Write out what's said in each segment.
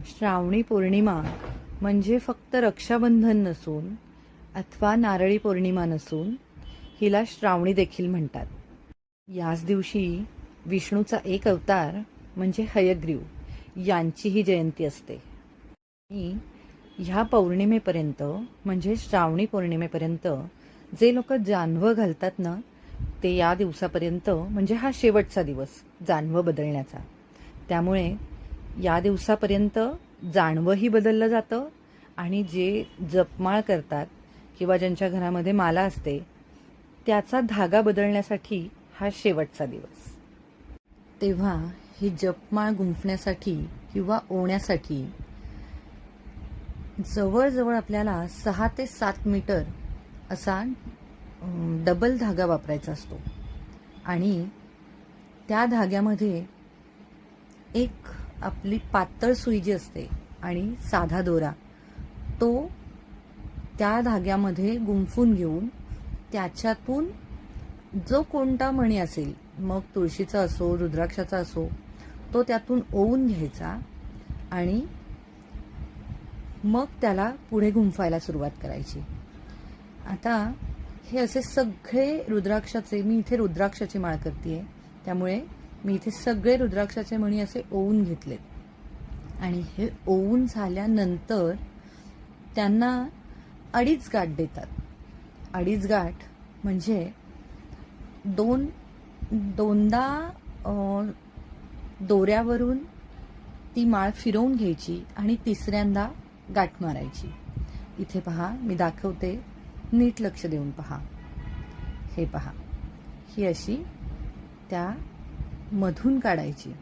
श्रावणी पौर्णिमा म्हणजे फक्त रक्षाबंधन नसून अथवा नारळी पौर्णिमा नसून हिला श्रावणी देखील म्हणतात. याच दिवशी विष्णूचा एक अवतार म्हणजे हयग्रीव यांचीही जयंती असते. आणि ह्या पौर्णिमेपर्यंत म्हणजे श्रावणी पौर्णिमेपर्यंत जे लोक जानवं घालतात ना, ते या दिवसापर्यंत म्हणजे हा शेवटचा दिवस जानवं बदलण्याचा. त्यामुळे या दिवसापर्यंत जानवंही बदललं जातं आणि जे जपमाळ करतात किंवा ज्यांच्या घरामध्ये माला असते त्याचा धागा बदलण्यासाठी हा शेवटचा दिवस. तेव्हा ही जपमाळ गुंफण्यासाठी किंवा ओवण्यासाठी जवळजवळ आपल्याला 6 ते 7 मीटर असा डबल धागा वापरायचा असतो आणि त्या धाग्यामध्ये एक आपली पातळ सुई जी असते आणि साधा दोरा तो त्या धाग्यामध्ये गुंफून घेऊन त्याच्यातून जो कोणता मणी असेल, मग तुळशीचा असो रुद्राक्षाचा असो, तो त्यातून ओवून घ्यायचा आणि मग त्याला पुढे गुंफायला सुरुवात करायची. आता हे असे सगळे रुद्राक्षाचे, मी इथे रुद्राक्षाची माळ करते त्यामुळे मी इथे सगळे रुद्राक्षाचे मणी असे ओवून घेतलेत आणि हे ओवून झाल्यानंतर त्यांना अडीच गाठ देतात. अडीच गाठ म्हणजे दोनदा दोऱ्यावरून ती माळ फिरवून घ्यायची आणि तिसऱ्यांदा गाठ मारायची. इथे पहा, मी दाखवते, नीट लक्ष देऊन पहा. हे पहा, ही अशी त्या मधून काढायची,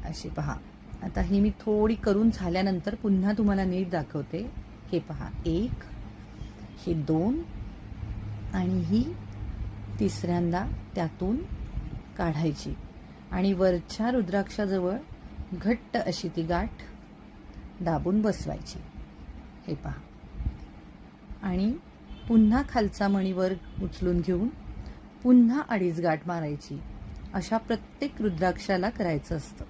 अशी पहा. आता ही मी थोडी करून झाल्यानंतर पुन्हा तुम्हाला नीट दाखवते. हे पहा, 1, हे 2 आणि ही तिसऱ्यांदा त्यातून काढायची आणि वरच्या रुद्राक्षाजवळ घट्ट अशी ती गाठ दाबून बसवायची. हे पहा, आणि पुन्हा खालचा मणीवर उचलून घेऊन पुन्हा अडीच गाठ मारायची. अशा प्रत्येक रुद्राक्षाला करायचं असतं.